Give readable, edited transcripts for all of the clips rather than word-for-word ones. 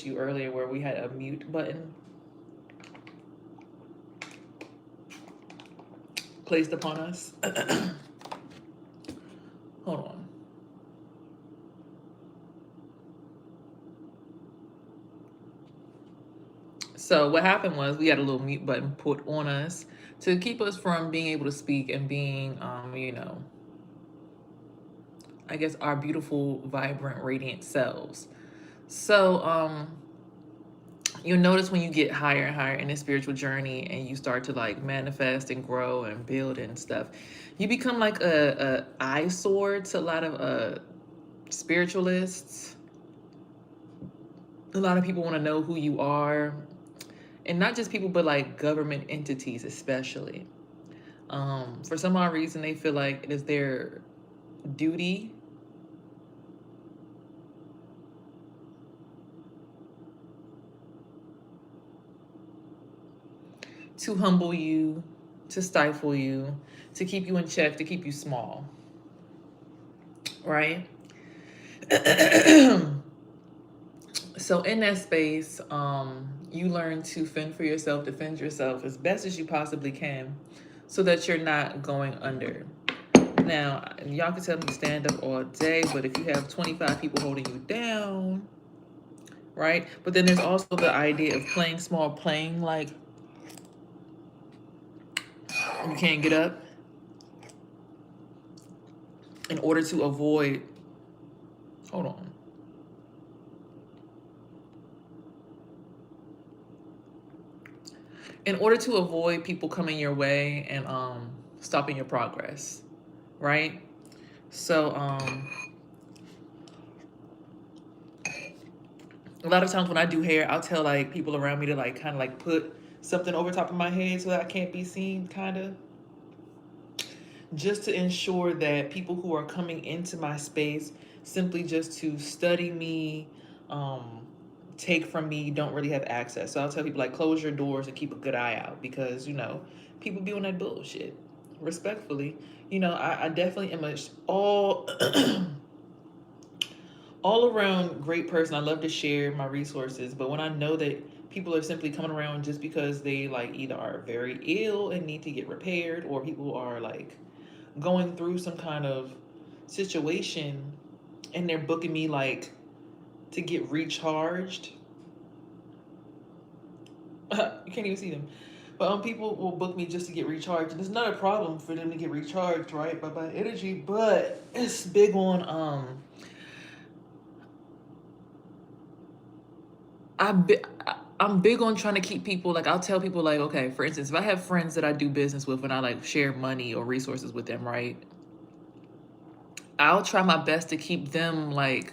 issue earlier where we had a mute button placed upon us. Hold on. So what happened was we had a little mute button put on us to keep us from being able to speak and being, I guess our beautiful, vibrant, radiant selves. So, you'll notice when you get higher and higher in the spiritual journey and you start to like manifest and grow and build and stuff, you become like a eyesore to a lot of spiritualists. A lot of people want to know who you are, and not just people, but like government entities, especially. For some odd reason, they feel like it is their duty to humble you, to stifle you, to keep you in check, to keep you small, right? So in that space, you learn to fend for yourself, defend yourself as best as you possibly can, so that you're not going under. Now, y'all can tell me to stand up all day, but if you have 25 people holding you down, right? But then there's also the idea of playing small, playing like you can't get up in order to avoid, hold on. In order to avoid people coming your way and stopping your progress, right? So a lot of times when I do hair, I'll tell like people around me to like kind of like put something over top of my head so that I can't be seen, kind of, just to ensure that people who are coming into my space simply just to study me, take from me, don't really have access. So I'll tell people like close your doors and keep a good eye out, because people be on that bullshit. Respectfully, I definitely am all all around great person. I love to share my resources, but when I know that people are simply coming around just because they like either are very ill and need to get repaired, or people are like going through some kind of situation and they're booking me like to get recharged. You can't even see them. But people will book me just to get recharged. And it's not a problem for them to get recharged, right, by my energy, but it's big on I'm big on trying to keep people, like I'll tell people like, okay, for instance, if I have friends that I do business with and I like share money or resources with them, right? I'll try my best to keep them like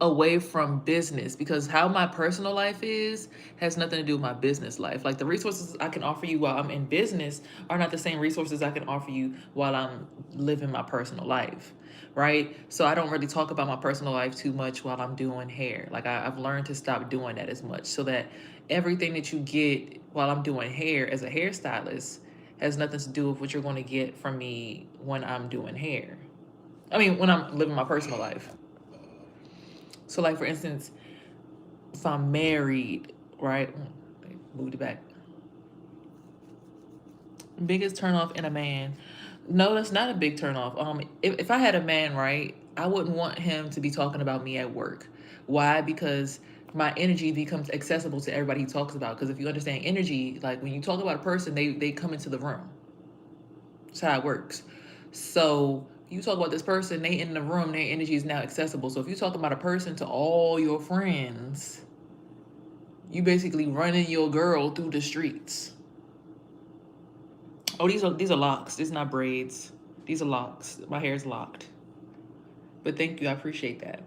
away from business, because how my personal life is has nothing to do with my business life. Like the resources I can offer you while I'm in business are not the same resources I can offer you while I'm living my personal life, right? So I don't really talk about my personal life too much while I'm doing hair. Like I've learned to stop doing that as much, so that everything that you get while I'm doing hair as a hairstylist has nothing to do with what you're going to get from me when I'm doing hair. I mean, when I'm living my personal life. So, like, for instance, if I'm married, right? Moved it back. Biggest turnoff in a man. No, that's not a big turnoff. If I had a man, right, I wouldn't want him to be talking about me at work. Why? Because my energy becomes accessible to everybody he talks about. Because if you understand energy, like when you talk about a person, they come into the room. That's how it works. So you talk about this person, they in the room, their energy is now accessible. So if you talk about a person to all your friends, you basically running your girl through the streets. Oh, these are locks. These are not braids. These are locks. My hair is locked. But thank you, I appreciate that.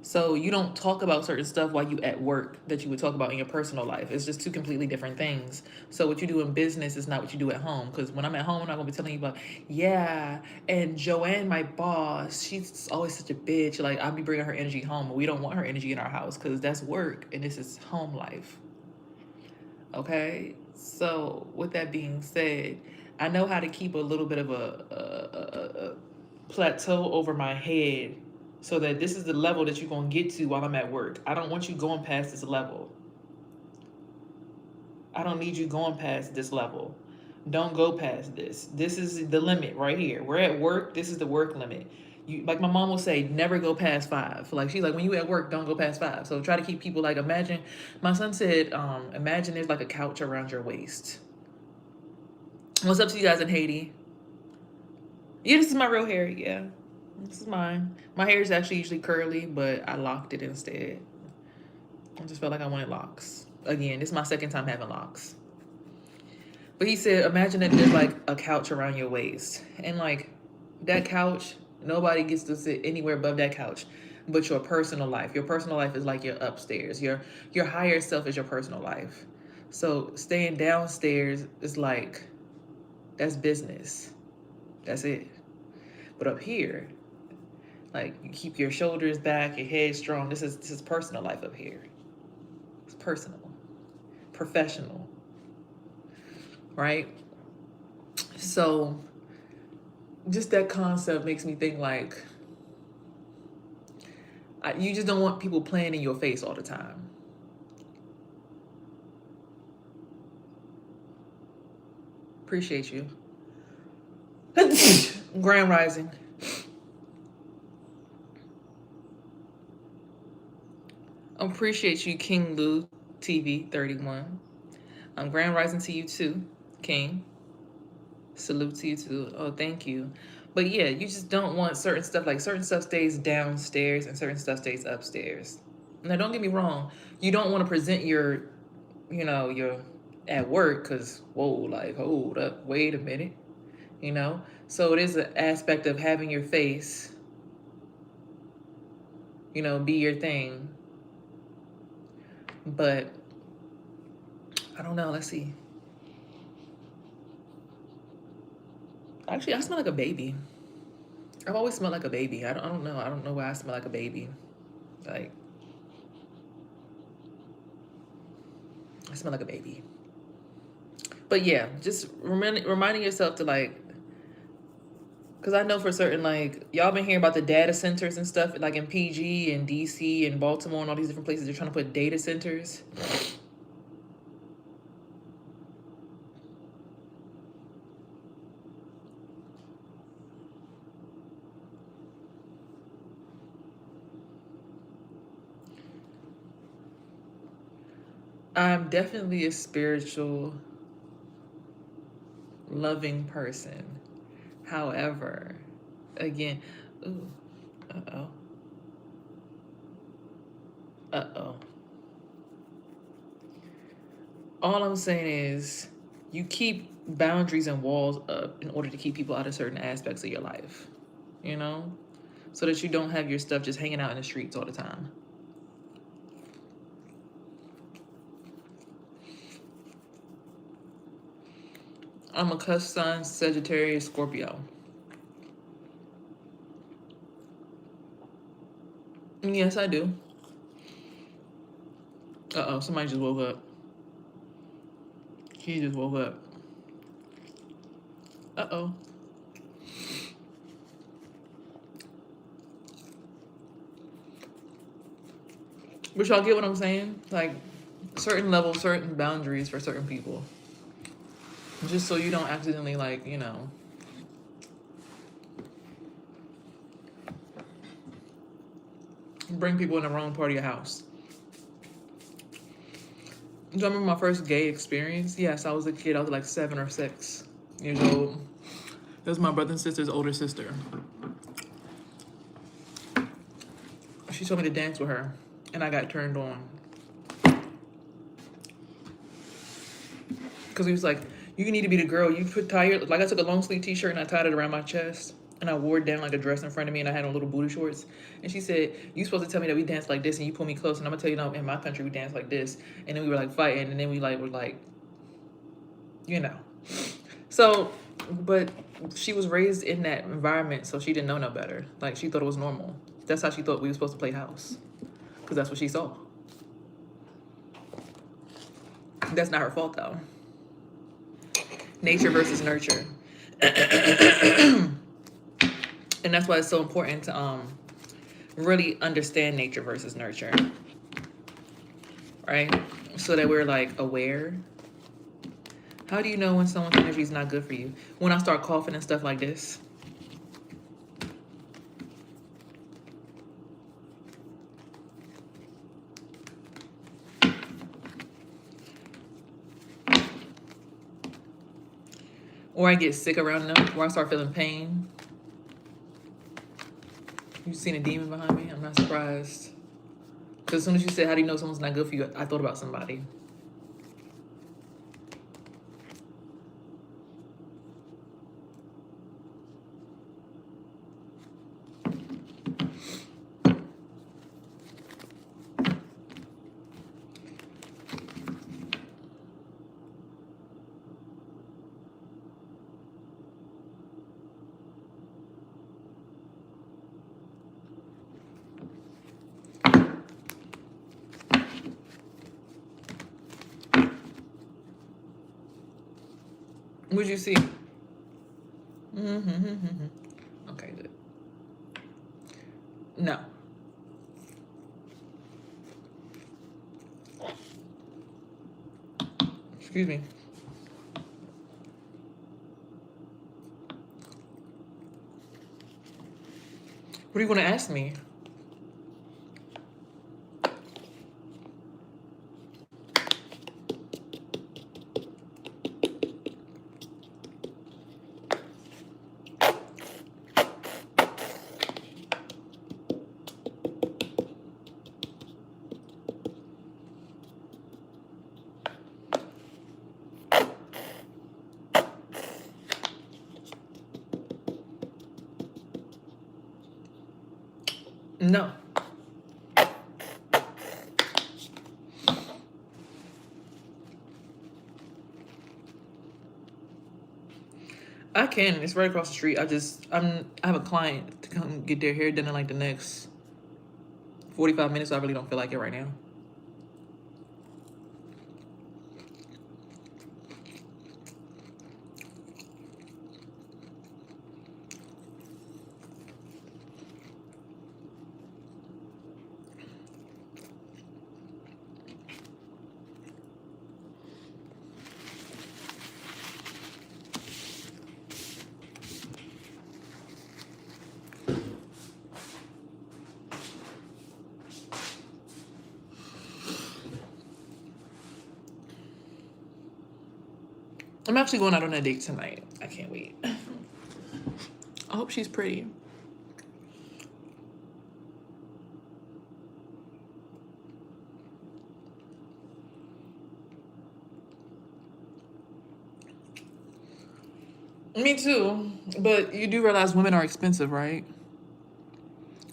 So you don't talk about certain stuff while you at work that you would talk about in your personal life. It's just two completely different things. So what you do in business is not what you do at home. Because when I'm at home, I'm not gonna be telling you about, yeah, and Joanne, my boss, she's always such a bitch. Like I'll be bringing her energy home. We don't want her energy in our house because that's work and this is home life. Okay. So with that being said, I know how to keep a little bit of a plateau over my head so that this is the level that you're going to get to while I'm at work. I don't want you going past this level. I don't need you going past this level. Don't go past this. This is the limit right here. We're at work. This is the work limit. You, like my mom will say, never go past 5. Like she's like, when you at work, don't go past 5. So try to keep people like, imagine. My son said, imagine there's like a couch around your waist. What's up to you guys in Haiti? Yeah, this is my real hair. Yeah, this is mine. My hair is actually usually curly, but I locked it instead. I just felt like I wanted locks. Again, this is my second time having locks. But he said, imagine that there's like a couch around your waist. And like that couch, nobody gets to sit anywhere above that couch but your personal life. Your personal life is like your upstairs. Your higher self is your personal life. So staying downstairs is like, that's business. That's it. But up here, like you keep your shoulders back, your head strong. This is personal life up here. It's personal, professional, right? So just that concept makes me think like, you just don't want people playing in your face all the time. Appreciate you. Grand Rising. Appreciate you, King Lou TV 31. Grand Rising to you too, King. Salute to you too. Oh, thank you. But yeah, you just don't want certain stuff, like certain stuff stays downstairs and certain stuff stays upstairs. Now, don't get me wrong. You don't want to present your at work because, whoa, like, hold up, wait a minute, So it is an aspect of having your face, be your thing. But I don't know. Let's see. Actually, I smell like a baby. I've always smelled like a baby. I don't know. I don't know why I smell like a baby. Like, I smell like a baby. But yeah, just reminding yourself to like, because I know for certain, like, y'all been hearing about the data centers and stuff, like in PG and DC and Baltimore and all these different places, they're trying to put data centers. I'm definitely a spiritual, loving person. However, again, ooh, uh-oh. Uh-oh. All I'm saying is you keep boundaries and walls up in order to keep people out of certain aspects of your life, so that you don't have your stuff just hanging out in the streets all the time. I'm a cusp sign, Sagittarius, Scorpio. Yes, I do. Uh-oh, somebody just woke up. He just woke up. Uh-oh. But y'all get what I'm saying? Like, certain levels, certain boundaries for certain people. Just so you don't accidentally, like, bring people in the wrong part of your house. Do you remember my first gay experience? Yes, I was a kid. I was like 7 or 6 years old. That was my brother and sister's older sister. She told me to dance with her, and I got turned on. Because he was like, you need to be the girl. You tie your, like I took a long sleeve t-shirt and I tied it around my chest. And I wore it down like a dress in front of me, and I had on little booty shorts. And she said, you supposed to tell me that we dance like this, and you pull me close, and I'm gonna tell you, in my country we dance like this. And then we were like fighting, and then we like were like, So, but she was raised in that environment, so she didn't know no better. Like, she thought it was normal. That's how she thought we were supposed to play house, because that's what she saw. That's not her fault though. Nature versus nurture. And that's why it's so important to really understand nature versus nurture, right? So that we're like aware. How do you know when someone's energy is not good for you? When I start coughing and stuff like this. Or I get sick around them, or I start feeling pain. You seen a demon behind me? I'm not surprised. Because as soon as you said, how do you know someone's not good for you? I thought about somebody. What'd you see? Okay, good. No. Excuse me. What are you going to ask me? No. I can. It's right across the street. I have a client to come get their hair done in like the next 45 minutes. So I really don't feel like it right now. I'm actually going out on a date tonight. I can't wait. I hope she's pretty. Me too. But you do realize women are expensive, right?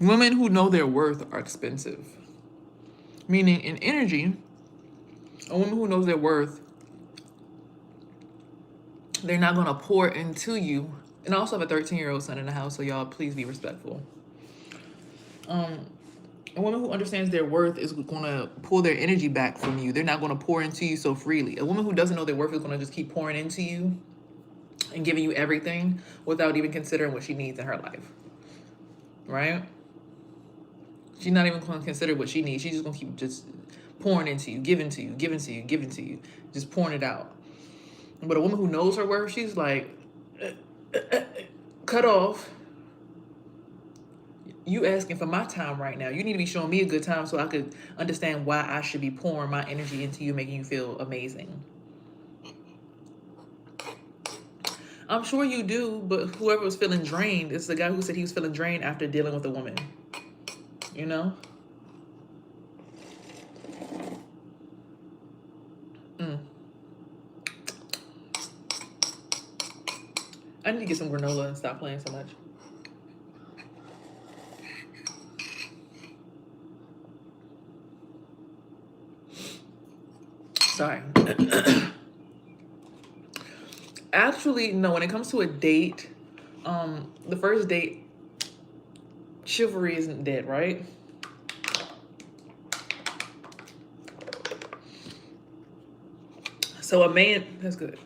Women who know their worth are expensive. Meaning in energy, a woman who knows their worth, they're not going to pour into you. And I also have a 13-year-old son in the house, so y'all please be respectful. A woman who understands their worth is going to pull their energy back from you. They're not going to pour into you so freely. A woman who doesn't know their worth is going to just keep pouring into you and giving you everything without even considering what she needs in her life. Right? She's not even going to consider what she needs. She's just going to keep just pouring into you, giving to you, giving to you, giving to you, just pouring it out. But a woman who knows her worth, she's like, cut off. You asking for my time right now. You need to be showing me a good time so I could understand why I should be pouring my energy into you, making you feel amazing. I'm sure you do, but whoever was feeling drained, it's the guy who said he was feeling drained after dealing with a woman. You know? I need to get some granola and stop playing so much. Sorry. Actually, no, when it comes to a date, the first date, chivalry isn't dead, right? So a man, that's good.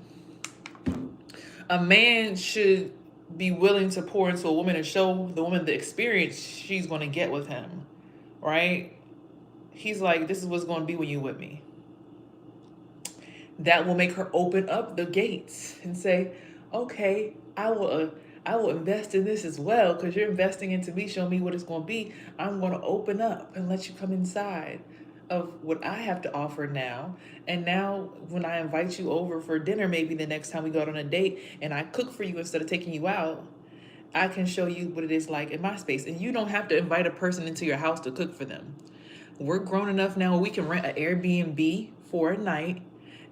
A man should be willing to pour into a woman and show the woman the experience she's going to get with him, right? He's like, this is what's going to be when you with me. That will make her open up the gates and say, okay, I will invest in this as well, because you're investing into me, show me what it's going to be. I'm going to open up and let you come inside of what I have to offer now. And now when I invite you over for dinner, maybe the next time we go out on a date and I cook for you instead of taking you out, I can show you what it is like in my space. And you don't have to invite a person into your house to cook for them. We're grown enough now where we can rent an Airbnb for a night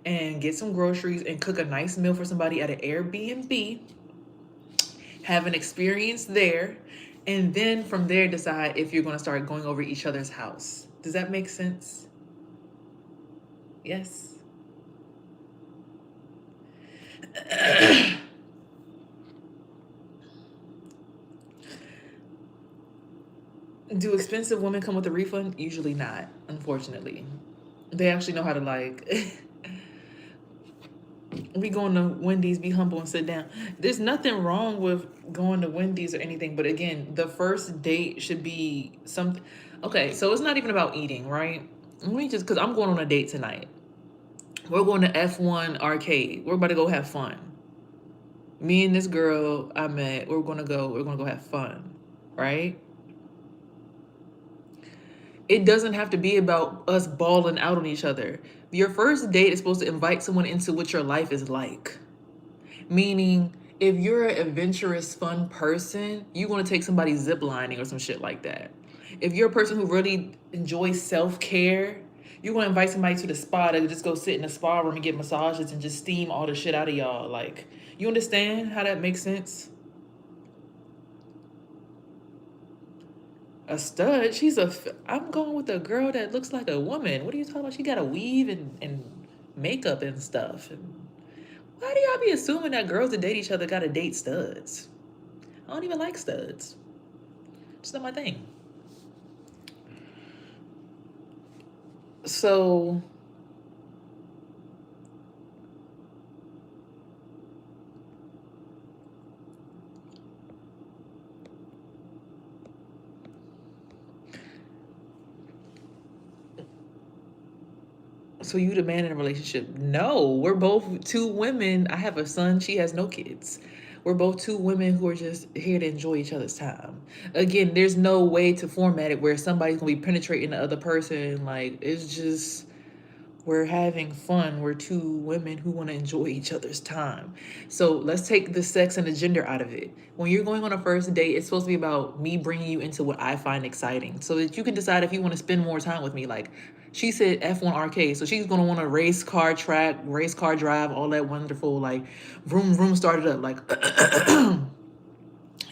and get some groceries and cook a nice meal for somebody at an Airbnb, have an experience there, and then from there decide if you're going to start going over each other's house. Does that make sense? Yes. Do expensive women come with a refund? Usually not, unfortunately. They actually know how to like we going to Wendy's, be humble and sit down. There's nothing wrong with going to Wendy's or anything, but again, the first date should be something. Okay, so it's not even about eating, right? Let me just, because I'm going on a date tonight. We're going to F1 arcade. We're about to go have fun. Me and this girl I met, we're gonna go have fun, right? It doesn't have to be about us balling out on each other. Your first date is supposed to invite someone into what your life is like. Meaning, if you're an adventurous, fun person, you want to take somebody ziplining or some shit like that. If you're a person who really enjoys self-care, you're going to invite somebody to the spa to just go sit in the spa room and get massages and just steam all the shit out of y'all. Like, you understand how that makes sense? A stud? I'm going with a girl that looks like a woman. What are you talking about? She got a weave and makeup and stuff. And why do y'all be assuming that girls that date each other gotta date studs? I don't even like studs. It's not my thing. So you the man in a relationship? No, we're both two women. I have a son. She has no kids. We're both two women who are just here to enjoy each other's time. Again, there's no way to format it where somebody's gonna be penetrating the other person. Like, it's just, we're having fun. We're two women who want to enjoy each other's time. So let's take the sex and the gender out of it. When you're going on a first date, it's supposed to be about me bringing you into what I find exciting so that you can decide if you want to spend more time with me. Like, she said F1 arcade, so she's going to want a race car track, race car drive, all that wonderful, like, vroom, vroom, started up. Like,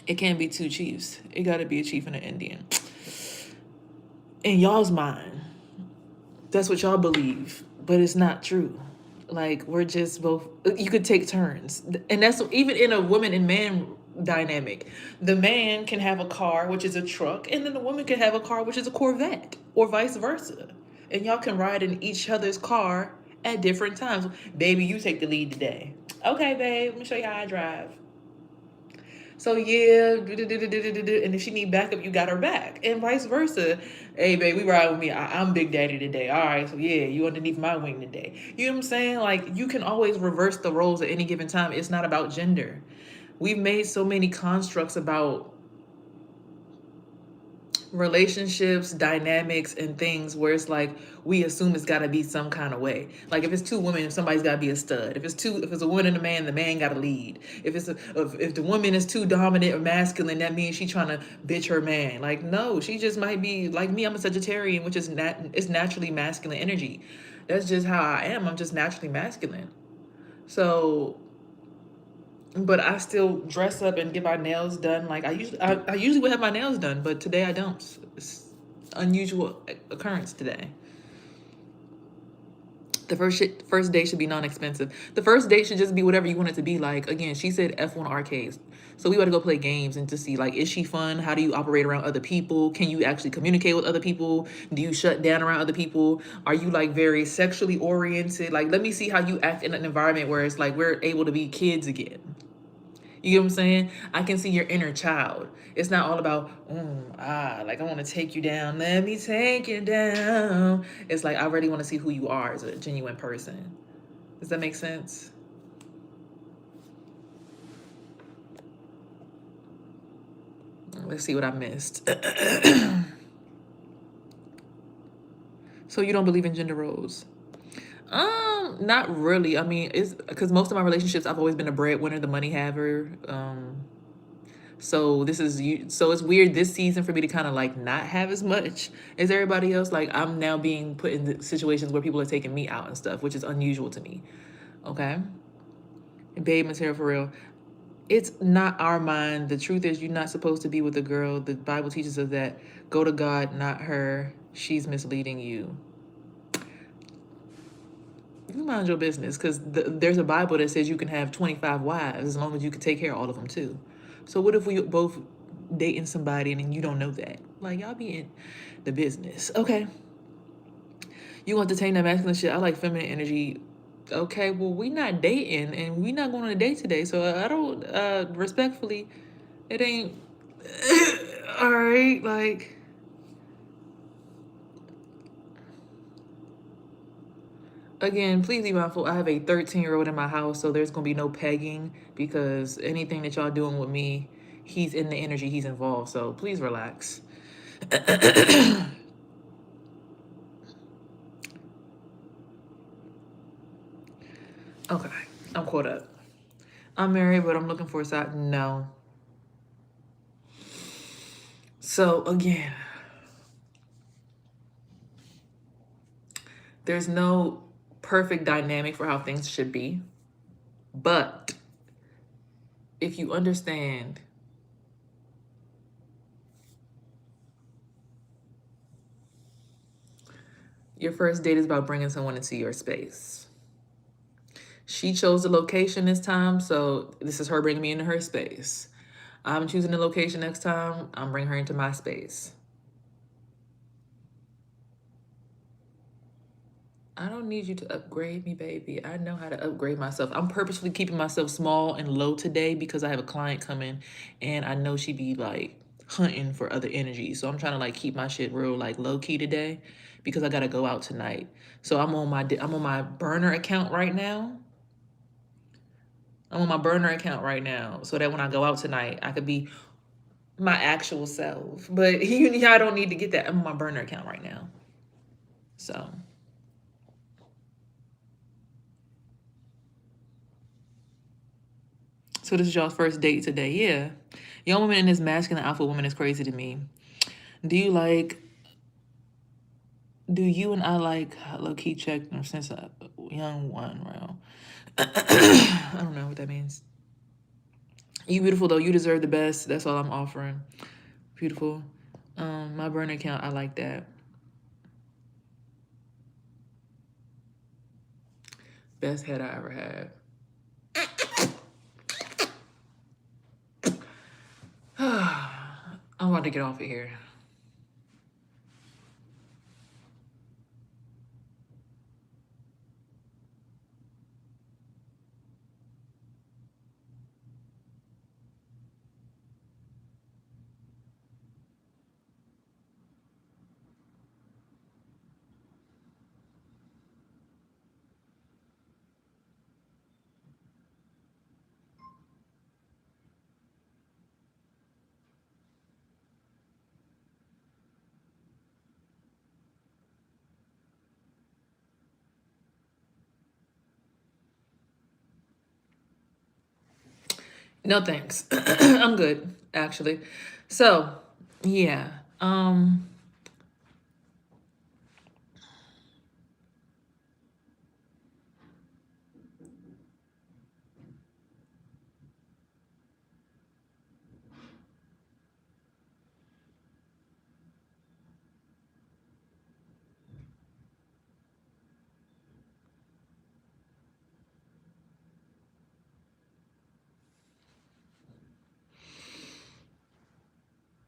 it can't be two chiefs. It got to be a chief and an Indian. In y'all's mind, that's what y'all believe, but it's not true. Like, we're just both, you could take turns. And that's even in a woman and man dynamic. The man can have a car, which is a truck, and then the woman can have a car, which is a Corvette, or vice versa. And y'all can ride in each other's car at different times. Baby, you take the lead today. Okay, babe, let me show you how I drive. So yeah, and if she need backup, you got her back, and vice versa. Hey, babe, we ride with me. I'm Big Daddy today. All right, so yeah, you underneath my wing today. You know what I'm saying? Like, you can always reverse the roles at any given time. It's not about gender. We've made so many constructs about relationships, dynamics, and things where it's like we assume it's got to be some kind of way. Like, if it's two women, somebody's got to be a stud. If it's a woman and a man, the man got to lead. If the woman is too dominant or masculine, that means she's trying to bitch her man. Like, no, she just might be like me. I'm a Sagittarian, which is it's naturally masculine energy. That's just how I am. I'm just naturally masculine. So, but I still dress up and get my nails done. Like, I usually would have my nails done, but today I don't. It's unusual occurrence today. The first date should be non-expensive. The first date should just be whatever you want it to be. Like, again, she said F1 arcades. So we got to go play games and to see, like, is she fun? How do you operate around other people? Can you actually communicate with other people? Do you shut down around other people? Are you, like, very sexually oriented? Like, let me see how you act in an environment where it's like we're able to be kids again. You get what I'm saying? I can see your inner child. It's not all about, like I want to take you down. Let me take you down. It's like I already want to see who you are as a genuine person. Does that make sense? Let's see what I missed. So you don't believe in gender roles? Not really. I mean, it's because most of my relationships, I've always been a breadwinner, the money haver. So this is you. So it's weird this season for me to kind of like not have as much as everybody else. Like I'm now being put in the situations where people are taking me out and stuff, which is unusual to me. Okay, babe material for real. It's not our mind. The truth is, you're not supposed to be with a girl. The Bible teaches us that. Go to God, not her. She's misleading you. You mind your business, because there's a Bible that says you can have 25 wives as long as you can take care of all of them too. So what if we both dating somebody and you don't know that? Like, y'all be in the business. Okay. You want to tame that masculine shit. I like feminine energy. Okay, well, we not dating and we not going on a date today. So I don't, respectfully, it ain't, all right, like, again, please be mindful. I have a 13-year-old in my house, so there's gonna be no pegging because anything that y'all doing with me, he's in the energy, he's involved. So please relax. Okay, I'm caught up. I'm married, but I'm looking for a side. No. So again, there's no perfect dynamic for how things should be, but if you understand your first date is about bringing someone into your space. She chose the location this time, so this is her bringing me into her space. I'm choosing the location next time. I'm bringing her into my space. I don't need you to upgrade me, baby. I know how to upgrade myself. I'm purposefully keeping myself small and low today because I have a client coming and I know she be like hunting for other energy. So I'm trying to like keep my shit real like low key today because I got to go out tonight. So I'm on my burner account right now. I'm on my burner account right now so that when I go out tonight, I could be my actual self. But I don't need to get that. I'm on my burner account right now. So this is y'all's first date today. Yeah. Young woman in this masculine alpha woman is crazy to me. Do you and I like low key check since a young one round? I don't know what that means. You beautiful though. You deserve the best. That's all I'm offering. Beautiful. My burner account, I like that. Best head I ever had. I'm about to get off of here. No thanks. I'm good, actually. So, yeah.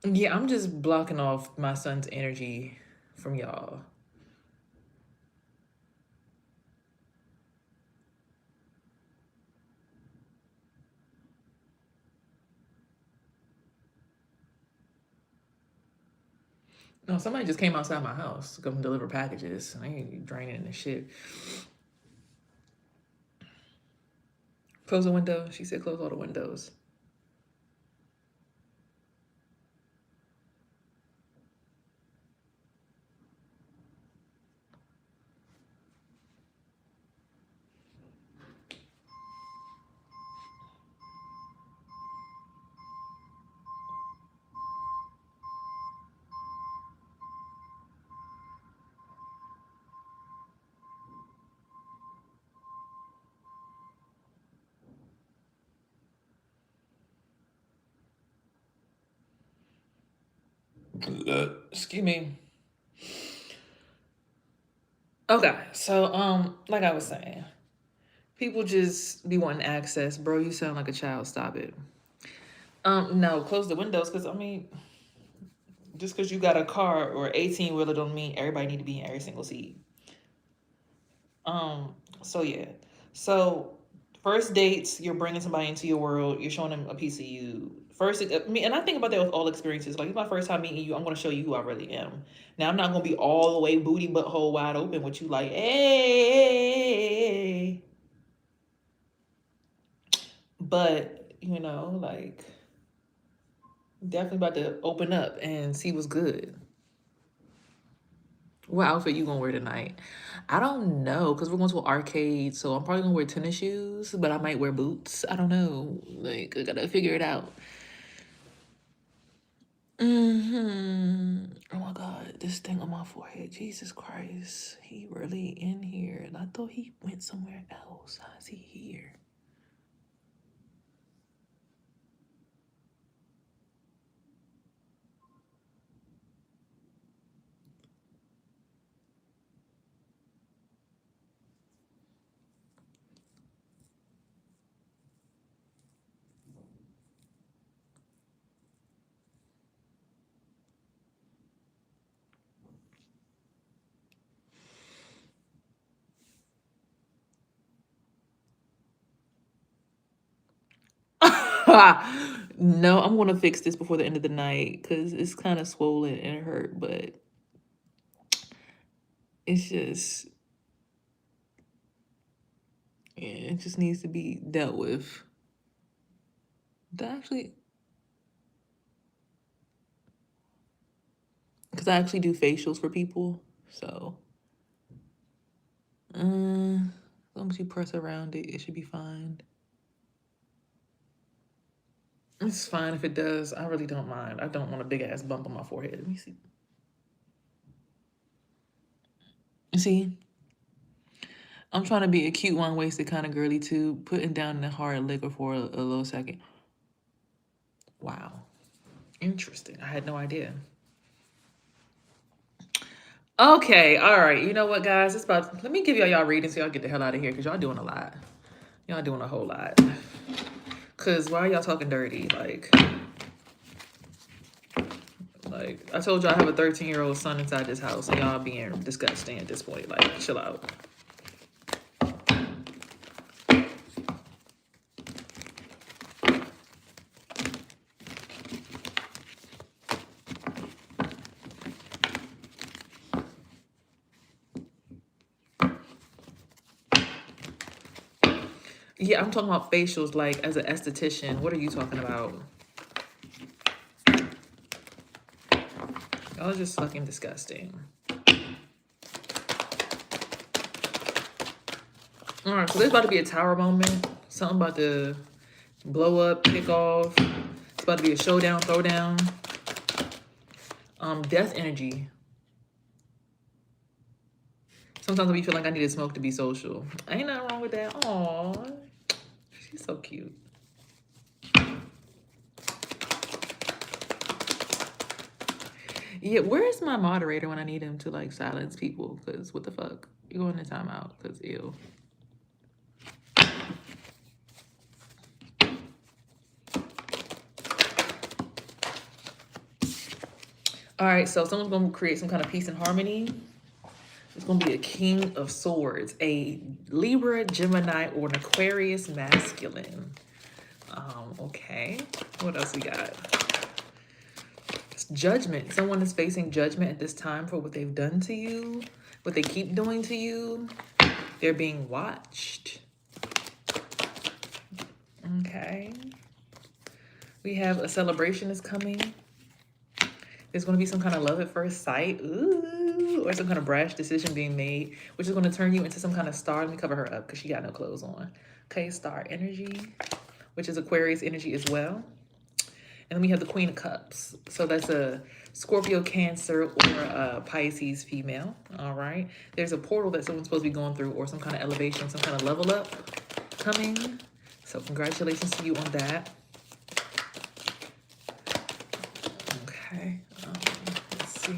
Yeah, I'm just blocking off my son's energy from y'all. No, somebody just came outside my house to come deliver packages. I ain't draining the shit. Close the window. She said close all the windows. Excuse me. Okay, so like I was saying, people just be wanting access, bro. You sound like a child. Stop it. No, close the windows, because I mean, just because you got a car or 18 wheeler don't mean everybody need to be in every single seat. So yeah. So first dates, you're bringing somebody into your world. You're showing them a piece of you. First, I mean, and I think about that with all experiences. Like, it's my first time meeting you. I'm going to show you who I really am. Now, I'm not going to be all the way booty butthole wide open with you, like, hey. But, you know, like, definitely about to open up and see what's good. What outfit you gonna wear tonight? I don't know, because we're going to an arcade, so I'm probably gonna wear tennis shoes, but I might wear boots. I don't know. Like, I gotta figure it out. Oh my God, this thing on my forehead. Jesus Christ. He really in here. And I thought he went somewhere else. How is he here? No, I'm gonna fix this before the end of the night because it's kind of swollen and it hurt, but it's just, yeah, it just needs to be dealt with. Actually, because I actually do facials for people, so as long as you press around it, it should be fine. It's fine if it does. I really don't mind. I don't want a big ass bump on my forehead. Let me see. See, I'm trying to be a cute one-waisted kind of girly too, putting down the hard liquor for a little second. Wow. Interesting. I had no idea. Okay, all right. You know what, guys? It's about. Let me give y'all readings so y'all get the hell out of here because y'all doing a lot. Y'all doing a whole lot. Cause why are y'all talking dirty? Like I told y'all I have a 13-year-old son inside this house, and y'all being disgusting at this point. Like, chill out. Yeah, I'm talking about facials, like, as an esthetician. What are you talking about? Y'all are just fucking disgusting. All right, so there's about to be a tower moment. Something about to blow up, kick off. It's about to be a showdown, throwdown. Death energy. Sometimes I be feeling like I need to smoke to be social. Ain't nothing wrong with that. Aw, she's so cute. Yeah, where's my moderator when I need him to, like, silence people? Because what the fuck? You going in timeout? Because ew. All right, so someone's going to create some kind of peace and harmony. It's going to be a King of Swords, a Libra, Gemini, or an Aquarius masculine. Okay. What else we got? Judgment. Someone is facing judgment at this time for what they've done to you, what they keep doing to you. They're being watched. Okay. We have a celebration is coming. There's going to be some kind of love at first sight. Ooh, or some kind of brash decision being made, which is going to turn you into some kind of star. Let me cover her up because she got no clothes on. Okay, star energy, which is Aquarius energy as well. And then we have the Queen of Cups. So that's a Scorpio, Cancer, or a Pisces female. All right. There's a portal that someone's supposed to be going through, or some kind of elevation, some kind of level up coming. So congratulations to you on that. Okay. Let's see.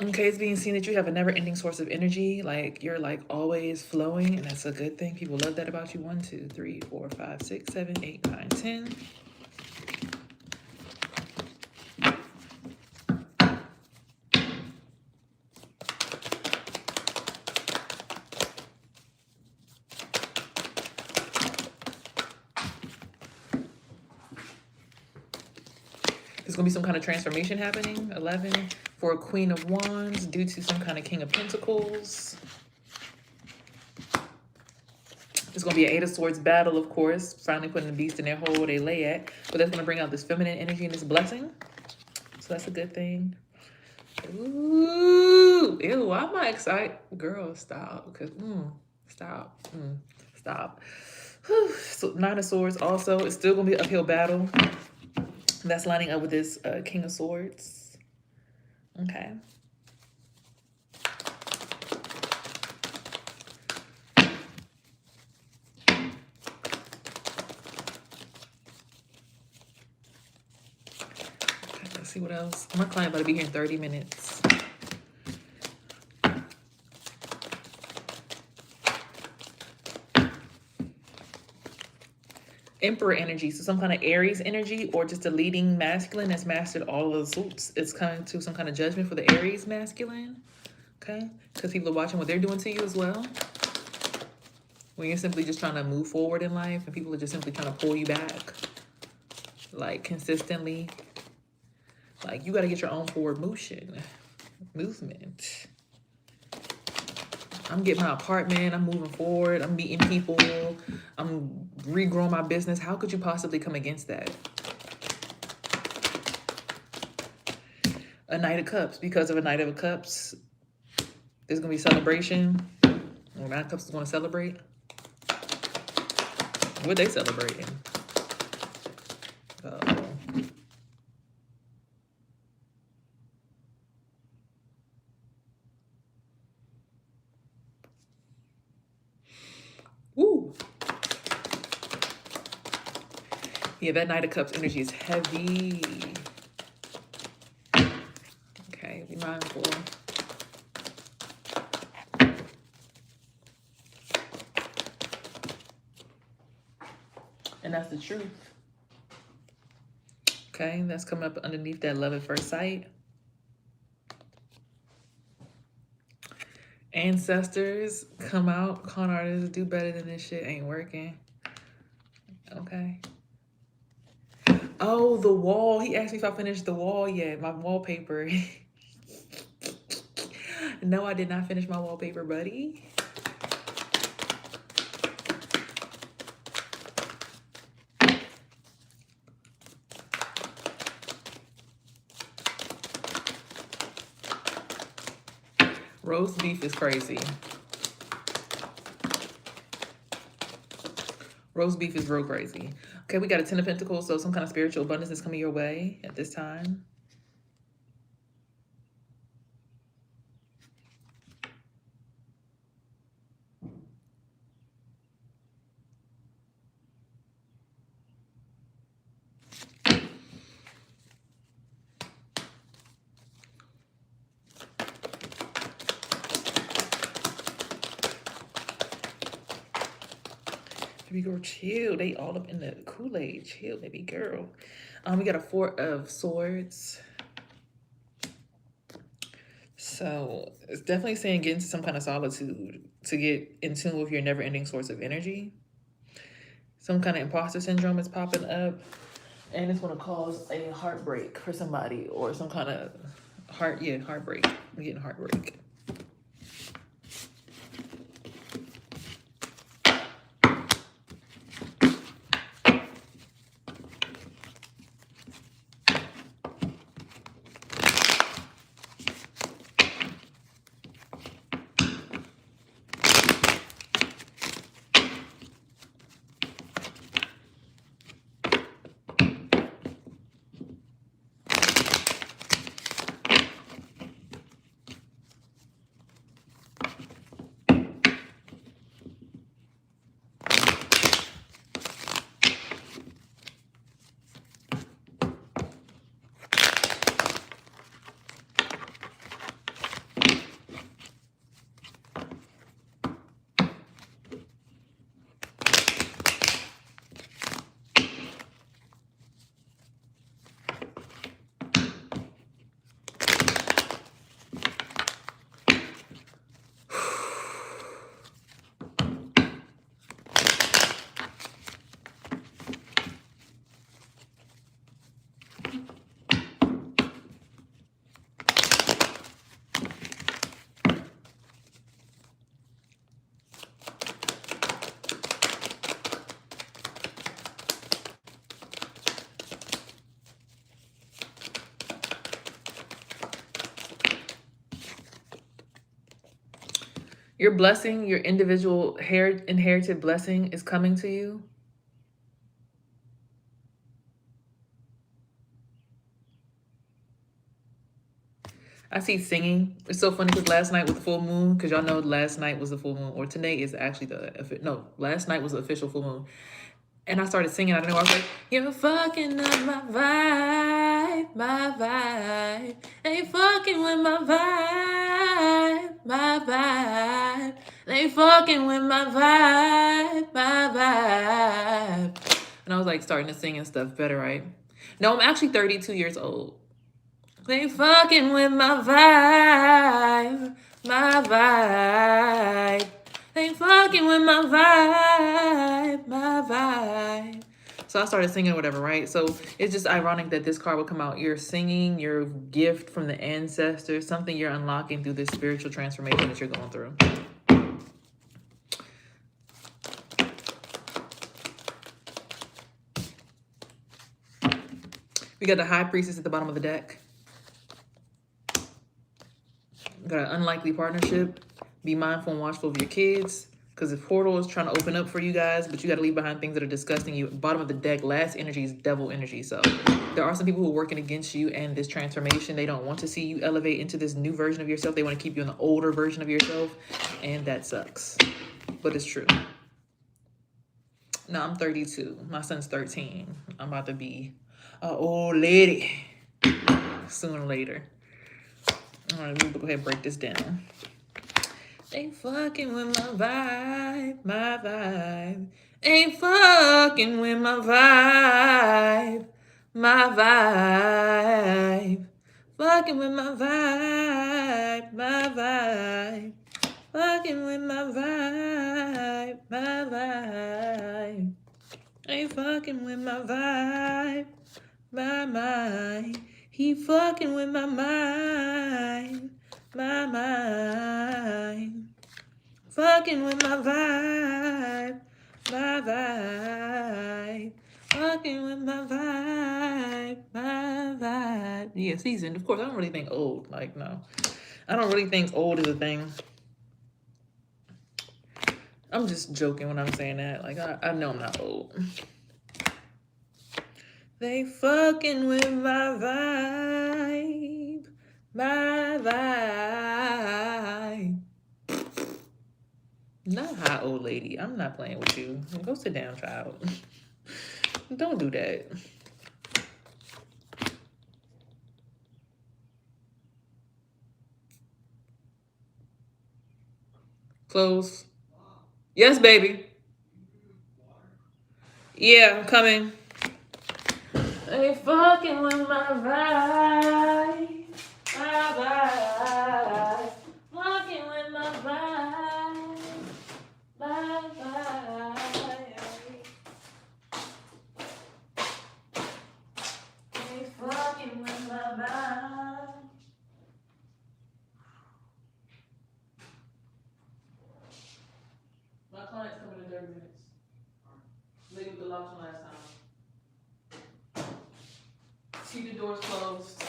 Okay, it's being seen that you have a never-ending source of energy. Like you're like always flowing, and that's a good thing. People love that about you. 1, 2, 3, 4, 5, 6, 7, 8, 9, 10. There's going to be some kind of transformation happening. 11 for a Queen of Wands due to some kind of King of Pentacles. There's going to be an 8 of Swords battle, of course. Finally putting the beast in their hole where they lay at. But that's going to bring out this feminine energy and this blessing. So that's a good thing. Ooh. Ew, why am I excited? Girl, stop. Because, stop. Stop. Whew. So 9 of Swords also. It's still going to be an uphill battle. That's lining up with this King of Swords. Okay. Let's see what else. My client about to be here in 30 minutes. Emperor energy, so some kind of Aries energy or just a leading masculine that's mastered all of the suits. It's coming to some kind of judgment for the Aries masculine, okay? Because people are watching what they're doing to you as well. When you're simply just trying to move forward in life and people are just simply trying to pull you back, like consistently. Like you got to get your own forward movement. I'm getting my apartment. I'm moving forward. I'm meeting people. I'm regrowing my business. How could you possibly come against that? A Knight of Cups. Because of a Knight of Cups, there's going to be celebration. Well, Knight of Cups is going to celebrate. What are they celebrating? Uh-oh. Woo! Yeah, that Knight of Cups energy is heavy. Okay, be mindful. And that's the truth. Okay, that's coming up underneath that love at first sight. Ancestors come out. Con artists do better than this shit. Ain't working. Okay. Oh, the wall. He asked me if I finished the wall yet. My wallpaper. No, I did not finish my wallpaper, buddy. Roast beef is crazy. Roast beef is real crazy. Okay, we got a 10 of Pentacles, so some kind of spiritual abundance is coming your way at this time. Baby girl, chill. They all up in the Kool-Aid. Chill, baby girl. We got a 4 of Swords. So it's definitely saying get into some kind of solitude to get in tune with your never-ending source of energy. Some kind of imposter syndrome is popping up, and it's going to cause a heartbreak for somebody, or some kind of heartbreak. I'm getting heartbreak. Your blessing, your individual inherited blessing is coming to you. I see singing. It's so funny because last night was the full moon, because y'all know last night was the full moon, or today is actually last night was the official full moon. And I started singing. I don't know. I was like, you're fucking up my vibe. They fucking with my vibe. They fucking with my vibe. And I was like starting to sing and stuff better, right? No, I'm actually 32 years old. They fucking with my vibe. They fucking with my vibe. So I started singing whatever, right? So it's just ironic that this card would come out. You're singing your gift from the ancestors, something you're unlocking through this spiritual transformation that you're going through. We got the High Priestess at the bottom of the deck. We got an unlikely partnership. Be mindful and watchful of your kids, because the portal is trying to open up for you guys, but you got to leave behind things that are disgusting you. Bottom of the deck, last energy is devil energy. So there are some people who are working against you and this transformation. They don't want to see you elevate into this new version of yourself. They want to keep you in the older version of yourself, and that sucks, but it's true. No, I'm 32. My son's 13. I'm about to be an old lady sooner or later. All right, let me go ahead and break this down. Ain't fucking with my vibe. Ain't fucking with my vibe. Fucking with my vibe. Fucking with my vibe. Ain't fucking with my vibe. He fucking with my mind. Fucking with my vibe. Fucking with my vibe. Yeah, seasoned. Of course, I don't really think old. Like, no. I don't really think old is a thing. I'm just joking when I'm saying that. Like, I know I'm not old. They fucking with my vibe. Not hot old lady. I'm not playing with you. Go sit down, child. Don't do that. Close. Yes, baby. Yeah, I'm coming. They fucking with my vibe. vibe. Fucking with my vibe. My vibe. They fucking with my vibe. My client's coming in 30 minutes. Leave with the locks from last time. Keep the doors closed.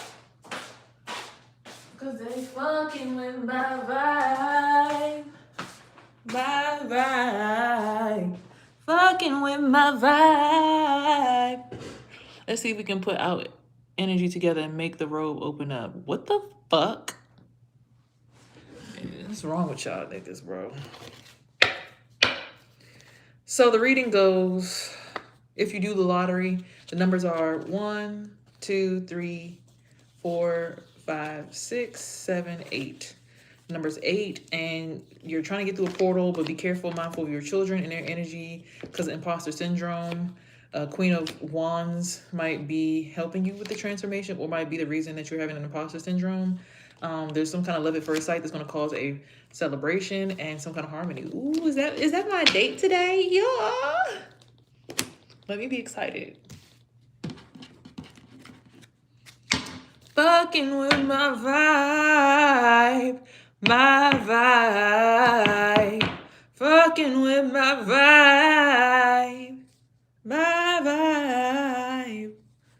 Cause they fucking with my vibe. My vibe. Fucking with my vibe. Let's see if we can put out energy together and make the robe open up. What the fuck? What's wrong with y'all niggas, bro? So the reading goes, if you do the lottery, the numbers are 1, 2, 3, 4, 5, 6, 7, 8. Number's 8, and you're trying to get through a portal, but be careful, mindful of your children and their energy because of imposter syndrome. Queen of Wands might be helping you with the transformation or might be the reason that you're having an imposter syndrome. There's some kind of love at first sight that's going to cause a celebration and some kind of harmony. Ooh, is that my date today? Yeah. Let me be excited. Fucking with my vibe. My vibe. Fucking with my vibe. My vibe.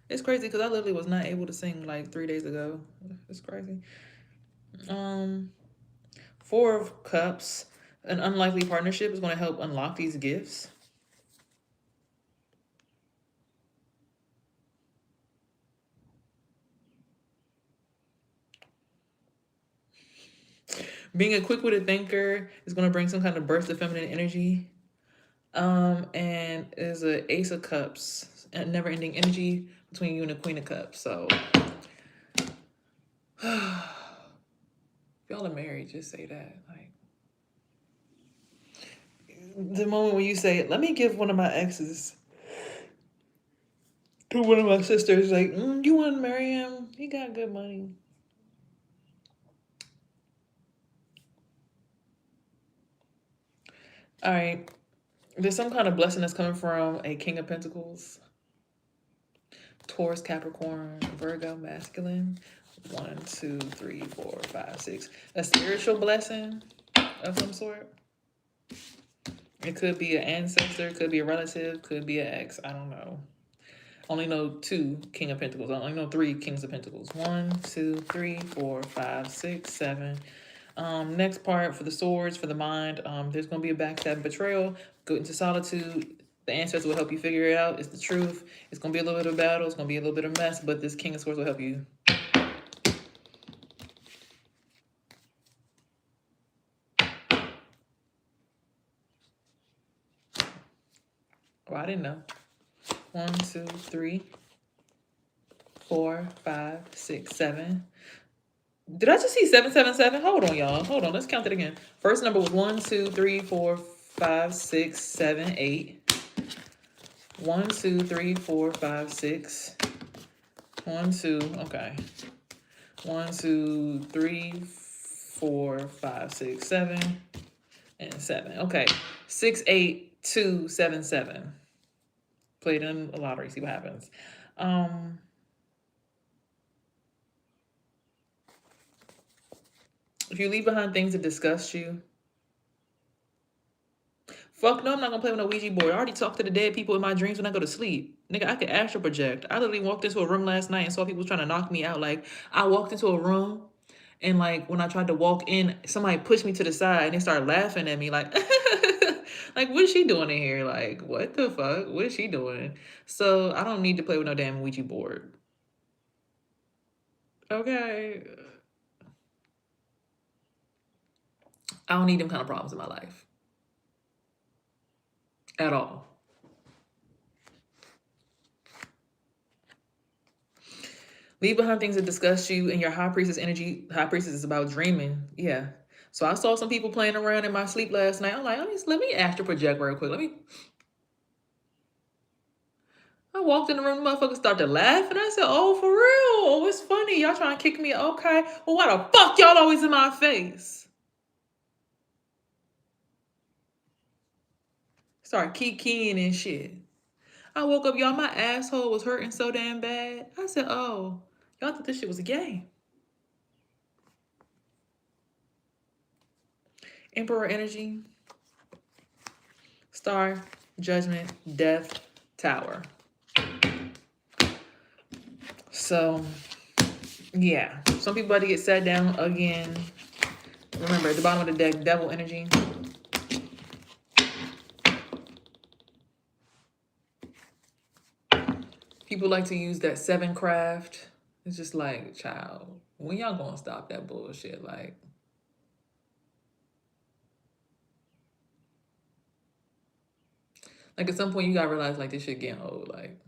It's crazy because I literally was not able to sing like 3 days ago. It's crazy. 4 of Cups. An unlikely partnership is going to help unlock these gifts. Being a quick-witted thinker is going to bring some kind of burst of feminine energy. And is a Ace of Cups, a never-ending energy between you and the Queen of Cups. So, if y'all are married, just say that. Like, the moment when you say, "Let me give one of my exes to one of my sisters," like, you want to marry him? He got good money. All right. There's some kind of blessing that's coming from a King of Pentacles. Taurus, Capricorn, Virgo, masculine. 1, 2, 3, 4, 5, 6. A spiritual blessing of some sort. It could be an ancestor, could be a relative, could be an ex. I don't know. Only know 2 King of Pentacles. I only know 3 Kings of Pentacles. 1, 2, 3, 4, 5, 6, 7. Next part for the swords, for the mind. There's going to be a backstab betrayal. Go into solitude. The ancestors will help you figure it out. It's the truth. It's going to be a little bit of battle. It's going to be a little bit of mess, but this King of Swords will help you. Oh, I didn't know. 1, 2, 3, 4, 5, 6, 7. Did I just see 777? Hold on, y'all. Hold on. Let's count it again. First number was 1, 2, 3, 4, 5, 6, 7, 8. 1, 2, 3, 4, 5, 6. 1, 2. Okay. 1, 2, 3, 4, 5, 6, 7, and 7. Okay. 6, 8, 2, 7, 7. Play it in a lottery. See what happens. If you leave behind things that disgust you, fuck no, I'm not gonna play with no Ouija board. I already talked to the dead people in my dreams when I go to sleep. Nigga, I could astral project. I literally walked into a room last night and saw people trying to knock me out. Like, I walked into a room and like when I tried to walk in, somebody pushed me to the side and they started laughing at me like, like, what is she doing in here? Like, what the fuck? What is she doing? So I don't need to play with no damn Ouija board. Okay. I don't need them kind of problems in my life. At all. Leave behind things that disgust you and your high priestess energy. High priestess is about dreaming. Yeah. So I saw some people playing around in my sleep last night. I'm like, let me astral project real quick. I walked in the room, the motherfuckers started laughing. I said, oh, for real? Oh, it's funny. Y'all trying to kick me? Okay. Well, why the fuck y'all always in my face? Start kikiing and shit. I woke up, y'all, my asshole was hurting so damn bad. I said, oh, y'all thought this shit was a game. Emperor energy. Star, judgment, death, tower. So, yeah. Some people about to get sat down again. Remember, at the bottom of the deck, devil energy. People like to use that 7 craft. It's just like, child, when y'all gonna stop that bullshit? Like at some point you gotta realize like this shit getting old. Like,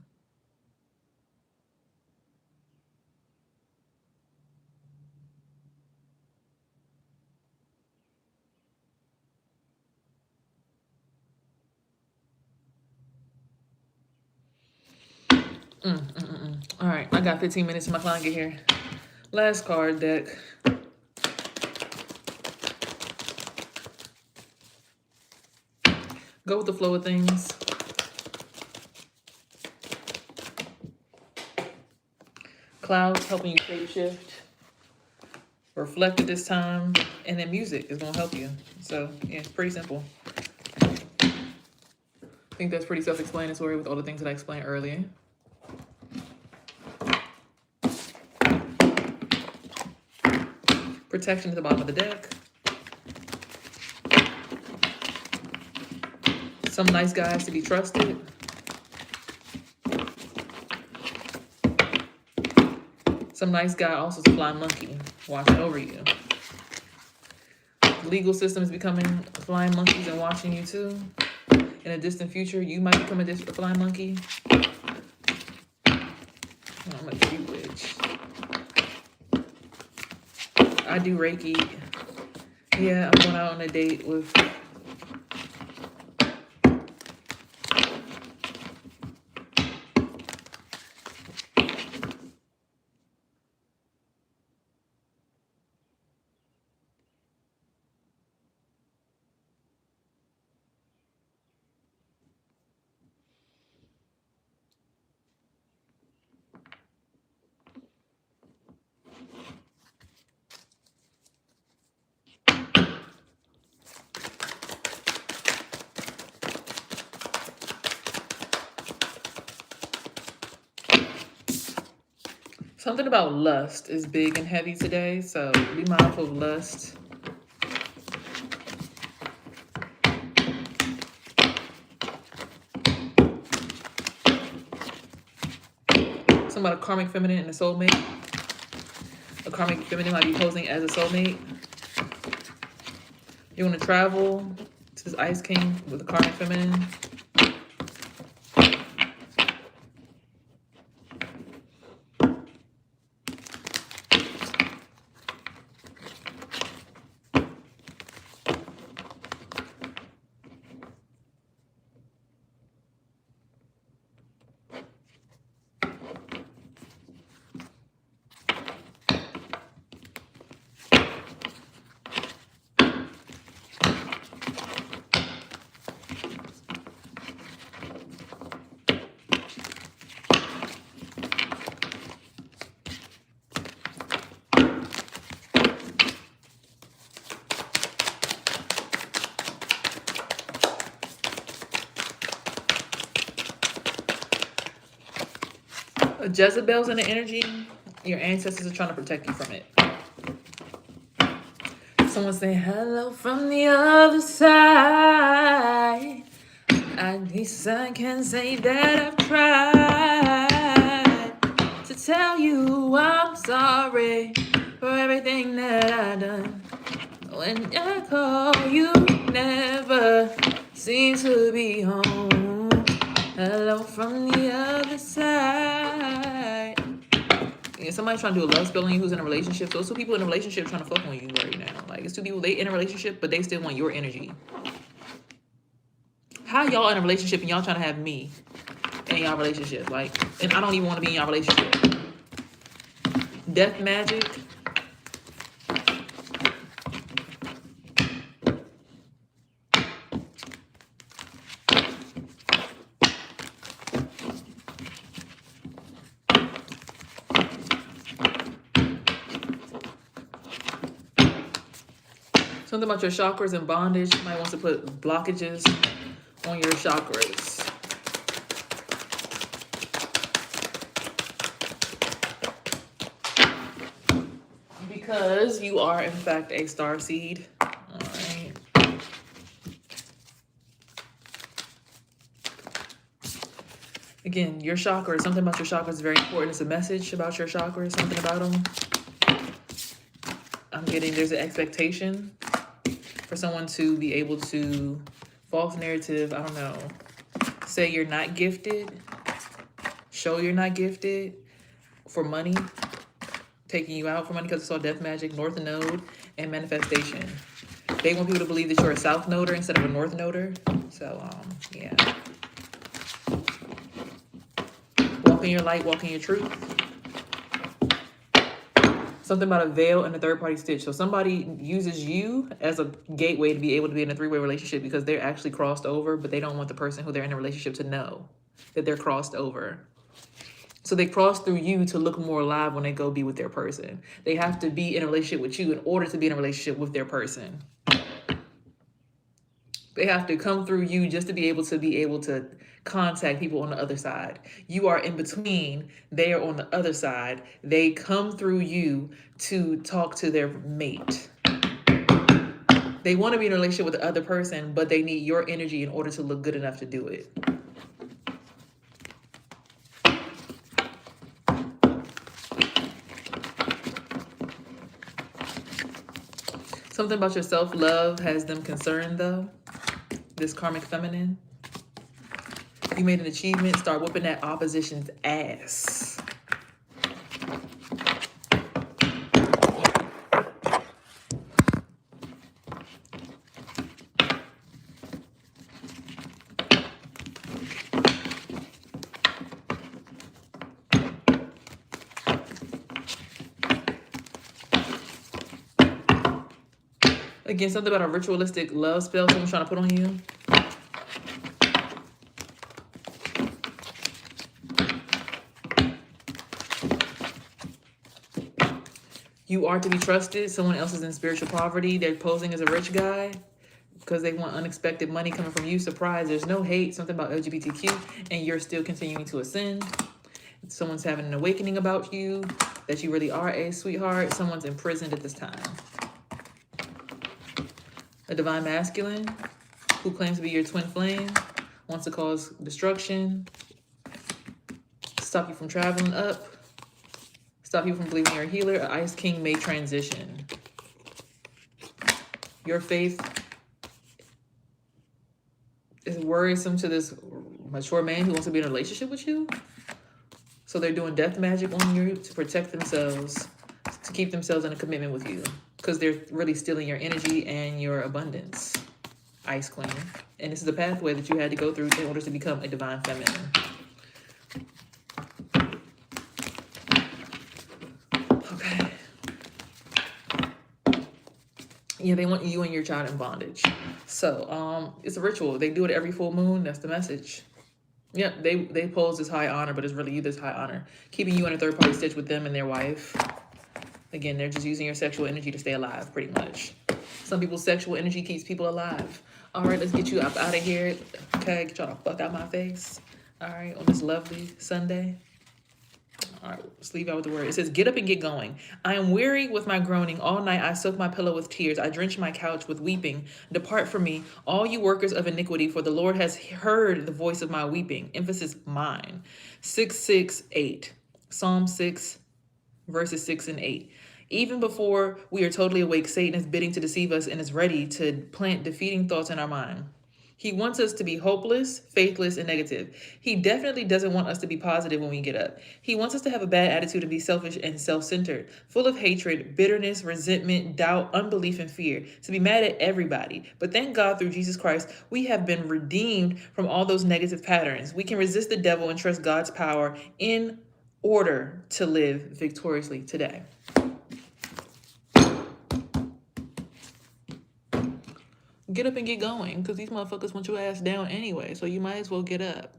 all right, I got 15 minutes till my client get here. Last card deck. Go with the flow of things. Clouds helping you shape shift. Reflect at this time. And then music is going to help you. So, yeah, it's pretty simple. I think that's pretty self-explanatory with all the things that I explained earlier. Protection at the bottom of the deck. Some nice guys to be trusted. Some nice guy also is a flying monkey watching over you. The legal system is becoming flying monkeys and watching you too. In a distant future, you might become a flying monkey. I'm a tree witch. I do Reiki. Yeah, I'm going out on a date with... Something about lust is big and heavy today, so be mindful of lust. Something about a karmic feminine and a soulmate. A karmic feminine might be posing as a soulmate. You want to travel to this Ice King with a karmic feminine. Jezebel's in the energy. Your ancestors are trying to protect you from it. Someone's saying hello from the other side. At least I can say that I've tried to tell you I'm sorry for everything that I've done. When I call, you never seem to be home. Hello from the other side. Yeah, somebody's trying to do a love spell on you who's in a relationship. Those two people in a relationship trying to fuck on you right now. Like, it's two people, they in a relationship, but they still want your energy. How y'all in a relationship and y'all trying to have me? And in y'all relationship. Like, and I don't even want to be in y'all relationship. Death magic. Something about your chakras and bondage. You might want to put blockages on your chakras. Because you are, in fact, a starseed. All right. Again, your chakras, something about your chakras is very important. It's a message about your chakras, something about them. I'm getting there's an expectation for someone to be able to, false narrative, I don't know, say you're not gifted, show you're not gifted for money, taking you out for money because it's all death magic, north node, and manifestation. They want people to believe that you're a south noder instead of a north noder. So, yeah. Walk in your light, walk in your truth. Something about a veil and a third-party stitch. So somebody uses you as a gateway to be able to be in a three-way relationship because they're actually crossed over, but they don't want the person who they're in a relationship to know that they're crossed over. So they cross through you to look more alive when they go be with their person. They have to be in a relationship with you in order to be in a relationship with their person. They have to come through you just to be able to contact people on the other side. You are in between. They are on the other side. They come through you to talk to their mate. They want to be in a relationship with the other person, but they need your energy in order to look good enough to do it. Something about your self-love has them concerned, though. This karmic feminine. You made an achievement. Start whooping that opposition's ass. Again, something about a ritualistic love spell someone's trying to put on you. You are to be trusted. Someone else is in spiritual poverty. They're posing as a rich guy because they want unexpected money coming from you. Surprise, there's no hate. Something about LGBTQ, and you're still continuing to ascend. Someone's having an awakening about you, that you really are a sweetheart. Someone's imprisoned at this time. A divine masculine who claims to be your twin flame, wants to cause destruction, stop you from traveling up, stop you from believing you're a healer. An ice king may transition. Your faith is worrisome to this mature man who wants to be in a relationship with you. So they're doing death magic on you to protect themselves, to keep themselves in a commitment with you. Because they're really stealing your energy and your abundance. Ice Queen. And this is a pathway that you had to go through in order to become a divine feminine. Okay. Yeah, they want you and your child in bondage. So, it's a ritual. They do it every full moon. That's the message. Yeah, they pose this high honor, but it's really you this high honor. Keeping you in a third-party stitch with them and their wife. Again, they're just using your sexual energy to stay alive, pretty much. Some people's sexual energy keeps people alive. All right, let's get you up out of here. Okay, get y'all the fuck out my face. All right, on this lovely Sunday. All right, let's leave out with the word. It says, get up and get going. I am weary with my groaning. All night I soak my pillow with tears. I drench my couch with weeping. Depart from me, all you workers of iniquity, for the Lord has heard the voice of my weeping. Emphasis, mine. 668. Psalm 6, verses 6 and 8. Even before we are totally awake, Satan is bidding to deceive us and is ready to plant defeating thoughts in our mind. He wants us to be hopeless, faithless, and negative. He definitely doesn't want us to be positive when we get up. He wants us to have a bad attitude and be selfish and self-centered, full of hatred, bitterness, resentment, doubt, unbelief, and fear, to be mad at everybody. But thank God through Jesus Christ, we have been redeemed from all those negative patterns. We can resist the devil and trust God's power in order to live victoriously today. Get up and get going, because these motherfuckers want your ass down anyway, so you might as well get up.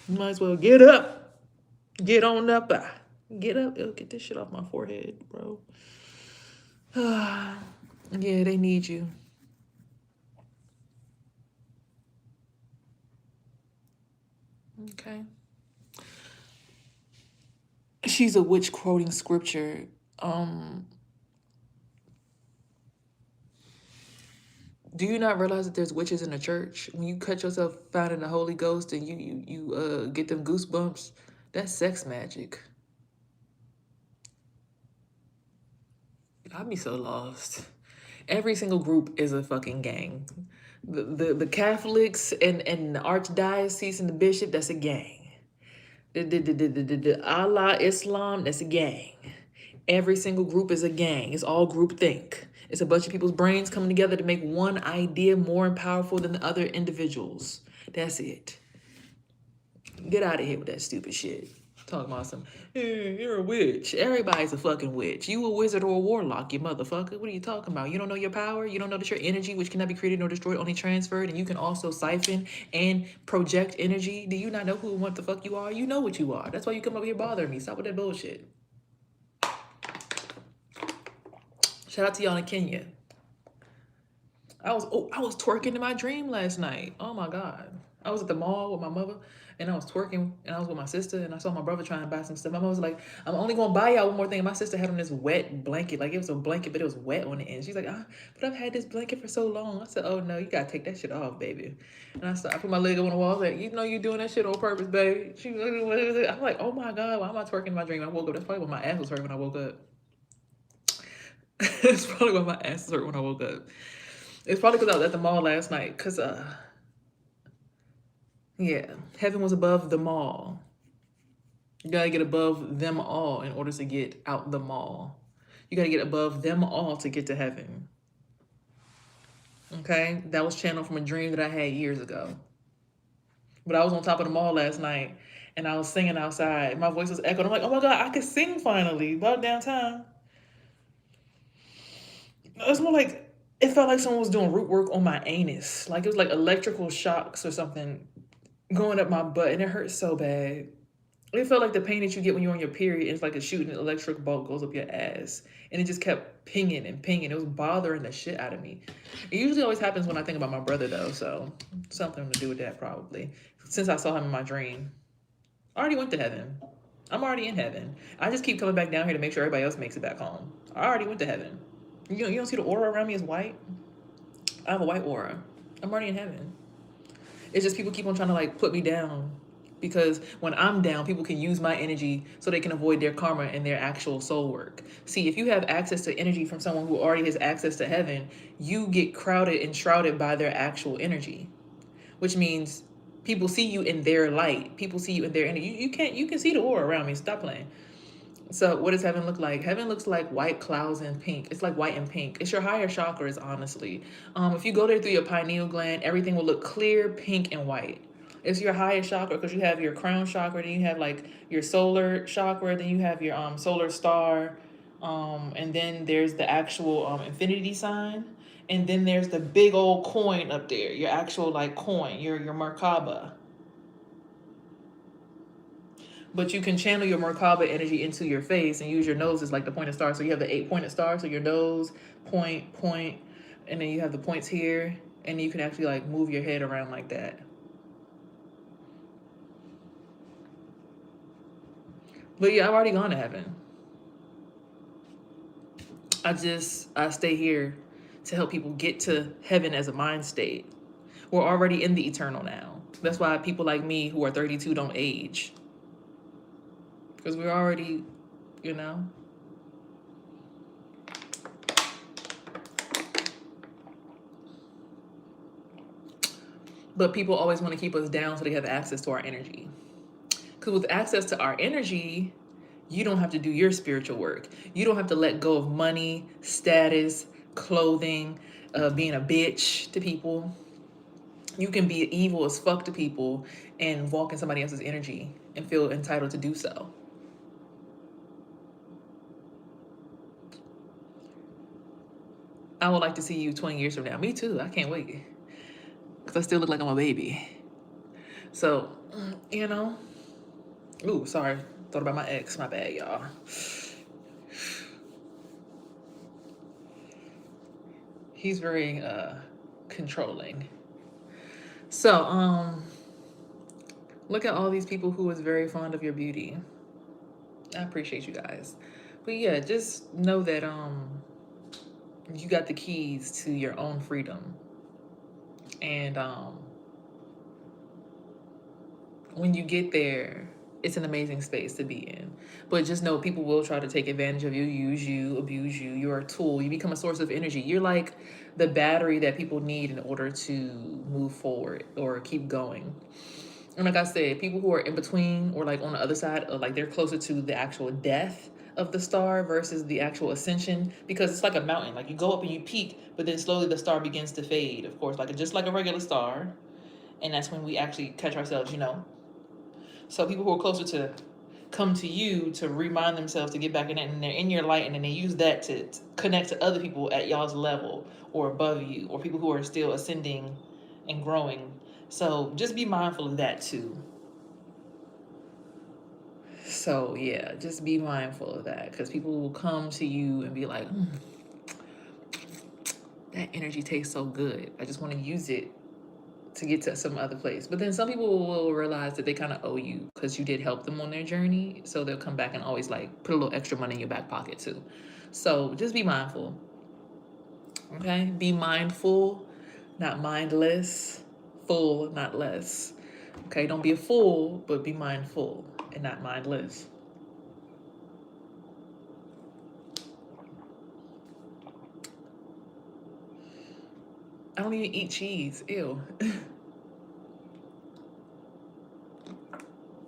You might as well get up. Get on up. Get up. Get this shit off my forehead, bro. Yeah, they need you. Okay. She's a witch quoting scripture. Do you not realize that there's witches in the church? When you cut yourself finding the Holy Ghost and you get them goosebumps, that's sex magic. I'd be so lost. Every single group is a fucking gang. The Catholics and the archdiocese and the bishop, that's a gang. The Allah, Islam, that's a gang. Every single group is a gang. It's all groupthink. It's a bunch of people's brains coming together to make one idea more powerful than the other individuals. That's it. Get out of here with that stupid shit. Talking about some, hey, you're a witch. Everybody's a fucking witch. You a wizard or a warlock, you motherfucker. What are you talking about? You don't know your power? You don't know that your energy, which cannot be created nor destroyed, only transferred, and you can also siphon and project energy? Do you not know who and what the fuck you are? You know what you are. That's why you come over here bothering me. Stop with that bullshit. Shout out to y'all in Kenya. I was twerking in my dream last night. Oh my God. I was at the mall with my mother and I was twerking and I was with my sister and I saw my brother trying to buy some stuff. My mother was like, I'm only gonna buy y'all one more thing. And my sister had on this wet blanket. Like it was a blanket, but it was wet on the end. She's like, but I've had this blanket for so long. I said, oh no, you gotta take that shit off, baby. And I put my leg up on the wall. I was like, you know you doing that shit on purpose, baby. She was like, what is it? I'm like, oh my God, why am I twerking in my dream? I woke up. That's probably when my ass was hurt when I woke up. It's probably why my ass was hurt when I woke up. It's probably because I was at the mall last night. Because, yeah, heaven was above the mall. You got to get above them all in order to get out the mall. You got to get above them all to get to heaven. Okay? That was channeled from a dream that I had years ago. But I was on top of the mall last night and I was singing outside. My voice was echoed. I'm like, oh my God, I could sing finally. About damn time. It's more like, it felt like someone was doing root work on my anus. Like it was like electrical shocks or something going up my butt, and it hurt so bad. It felt like the pain that you get when you're on your period. It's like a shooting electric bolt goes up your ass, and it just kept pinging and pinging. It was bothering the shit out of me. It usually always happens when I think about my brother, though, so something to do with that probably. Since I saw him in my dream, I already went to heaven. I'm already in heaven. I just keep coming back down here to make sure everybody else makes it back home. I already went to heaven. You don't see the aura around me is white? I have a white aura. I'm already in heaven. It's just people keep on trying to like put me down because when I'm down, people can use my energy so they can avoid their karma and their actual soul work. See, if you have access to energy from someone who already has access to heaven, you get crowded and shrouded by their actual energy, which means people see you in their light. People see you in their energy. You can see the aura around me. Stop playing. So what does heaven look like? Heaven looks like white clouds and pink. It's like white and pink. It's your higher chakras, honestly. If you go there through your pineal gland, everything will look clear, pink, and white. It's your higher chakra because you have your crown chakra, then you have like your solar chakra, then you have your solar star, and then there's the actual infinity sign, and then there's the big old coin up there, your actual like coin, your Merkaba. But you can channel your Merkaba energy into your face and use your nose as like the pointed star. So you have the 8-pointed star. So your nose, point, and then you have the points here. And you can actually like move your head around like that. But yeah, I've already gone to heaven. I stay here to help people get to heaven as a mind state. We're already in the eternal now. That's why people like me who are 32 don't age. Because we're already, you know. But people always want to keep us down so they have access to our energy. Because with access to our energy, you don't have to do your spiritual work. You don't have to let go of money, status, clothing, being a bitch to people. You can be evil as fuck to people and walk in somebody else's energy and feel entitled to do so. I would like to see you 20 years from now. Me too. I can't wait. Because I still look like I'm a baby. So, you know. Ooh, sorry. Thought about my ex. My bad, y'all. He's very controlling. So, look at all these people who is very fond of your beauty. I appreciate you guys. But yeah, just know that you got the keys to your own freedom. And when you get there, it's an amazing space to be in. But just know people will try to take advantage of you, use you, abuse you. You're a tool. You become a source of energy. You're like the battery that people need in order to move forward or keep going. And like I said, people who are in between or like on the other side, like they're closer to the actual death of the star versus the actual ascension, because it's like a mountain. Like you go up and you peak, but then slowly the star begins to fade, of course, like just like a regular star. And that's when we actually catch ourselves, you know. So people who are closer to come to you to remind themselves to get back in it, and they're in your light, and then they use that to connect to other people at y'all's level or above you, or people who are still ascending and growing. So just be mindful of that too. So yeah, just be mindful of that, because people will come to you and be like, that energy tastes so good. I just want to use it to get to some other place. But then some people will realize that they kind of owe you because you did help them on their journey. So they'll come back and always like put a little extra money in your back pocket too. So just be mindful. Okay? Be mindful, not mindless. Full, not less. Okay? Don't be a fool, but be mindful and not mindless. I don't even eat cheese. Ew.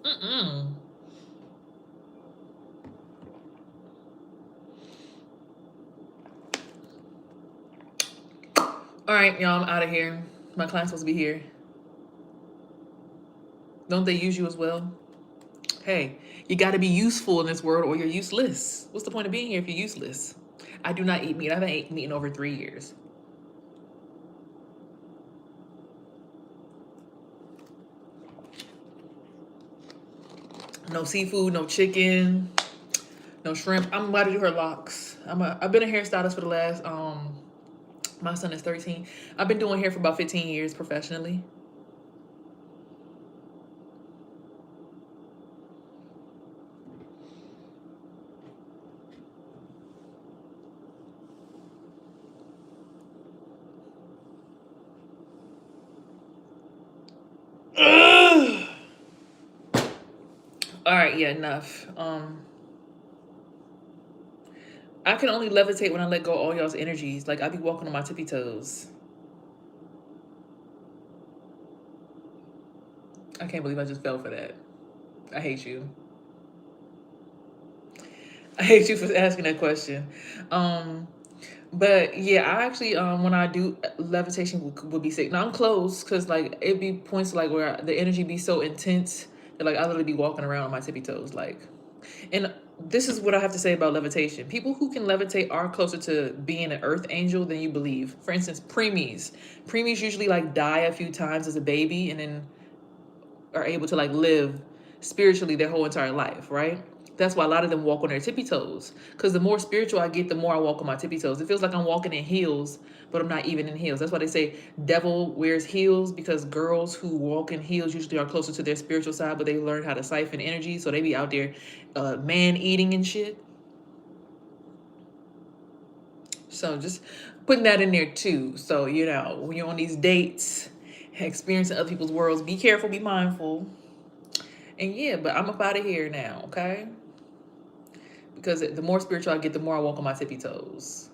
Mm-mm. All right, y'all, I'm out of here. My client's supposed to be here. Don't they use you as well? Hey, you got to be useful in this world or you're useless. What's the point of being here if you're useless? I do not eat meat. I haven't eaten meat in over 3 years. No seafood, no chicken, no shrimp. I'm about to do her locks. I've been a hairstylist for the last my son is 13. I've been doing hair for about 15 years professionally. All right, yeah, enough. I can only levitate when I let go of all y'all's energies. Like I be walking on my tippy toes. I can't believe I just fell for that. I hate you. I hate you for asking that question. But yeah, I actually when I do levitation would be sick. Now I'm close because like it be points like where the energy be so intense that like I literally be walking around on my tippy toes like. And this is what I have to say about levitation. People who can levitate are closer to being an earth angel than you believe. For instance, preemies. Preemies usually like die a few times as a baby and then are able to like live spiritually their whole entire life, right? That's why a lot of them walk on their tippy toes. Because the more spiritual I get, the more I walk on my tippy toes. It feels like I'm walking in heels, but I'm not even in heels. That's why they say devil wears heels, because girls who walk in heels usually are closer to their spiritual side, but they learn how to siphon energy. So they be out there man eating and shit. So just putting that in there too. So, you know, when you're on these dates, experiencing other people's worlds, be careful, be mindful. And yeah, but I'm up out of here now, okay? Because the more spiritual I get, the more I walk on my tippy toes.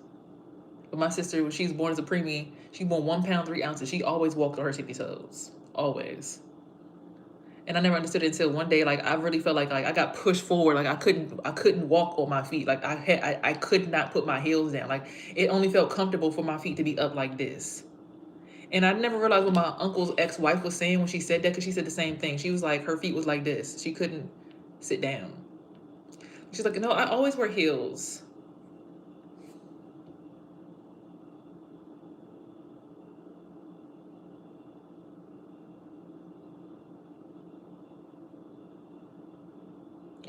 But my sister, when she was born as a preemie, she born 1 pound 3 ounces. She always walked on her tippy toes, always. And I never understood it until one day, like I really felt like I got pushed forward, like I couldn't walk on my feet, like I could not put my heels down, like it only felt comfortable for my feet to be up like this. And I never realized what my uncle's ex-wife was saying when she said that, because she said the same thing. She was like, her feet was like this. She couldn't sit down. She's like, no, I always wear heels.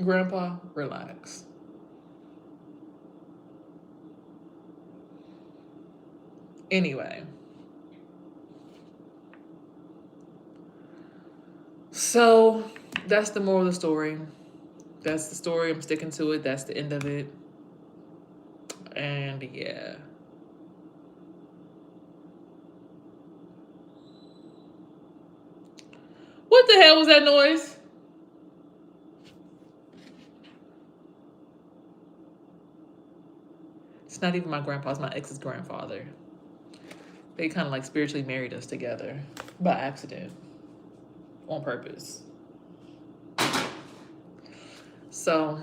Grandpa, relax. Anyway, so that's the moral of the story. That's the story. I'm sticking to it. That's the end of it. And yeah. What the hell was that noise? It's not even my grandpa, it's my ex's grandfather. They kind of like spiritually married us together by accident, on purpose. So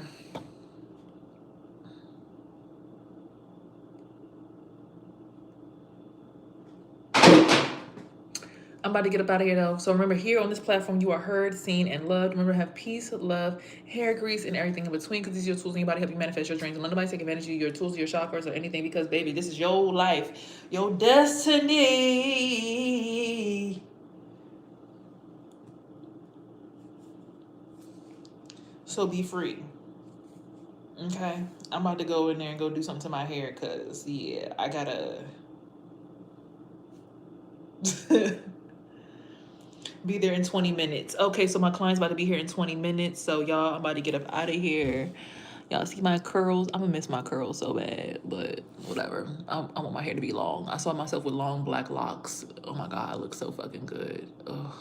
I'm about to get up out of here though. So remember, here on this platform, you are heard, seen, and loved. Remember to have peace, love, hair grease, and everything in between, because these are your tools in your body to help you manifest your dreams. And let nobody take advantage of your tools, your chakras, or anything, because baby, this is your life, your destiny. So be free. Okay? I'm about to go in there and go do something to my hair, because yeah, I gotta be there in 20 minutes. Okay, so my client's about to be here in 20 minutes. So y'all, I'm about to get up out of here. Y'all see my curls? I'm gonna miss my curls so bad, but whatever. I want my hair to be long. I saw myself with long black locks. Oh my God, I look so fucking good. Ugh.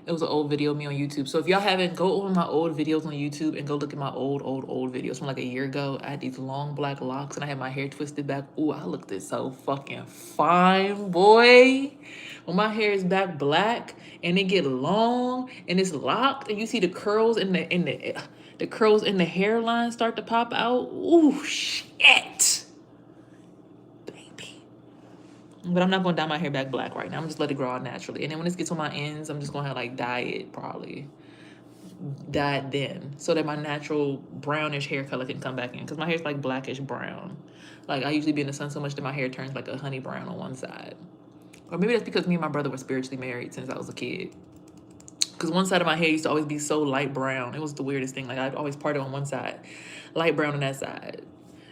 It was an old video of me on YouTube. So if y'all haven't, go over my old videos on YouTube and go look at my old videos from like a year ago. I had these long black locks and I had my hair twisted back. Ooh, I looked it so fucking fine, boy. When my hair is back black and it get long and it's locked and you see the curls the curls in the hairline start to pop out. Ooh, shit. But I'm not gonna dye my hair back black right now. I'm just let it grow out naturally. And then when this gets on my ends, I'm just gonna have like dye it probably. Dye it then. So that my natural brownish hair color can come back in. Because my hair's like blackish brown. Like I usually be in the sun so much that my hair turns like a honey brown on one side. Or maybe that's because me and my brother were spiritually married since I was a kid. Because one side of my hair used to always be so light brown. It was the weirdest thing. Like I'd always part it on one side. Light brown on that side.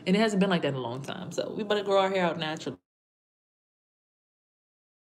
And it hasn't been like that in a long time. So we better grow our hair out naturally.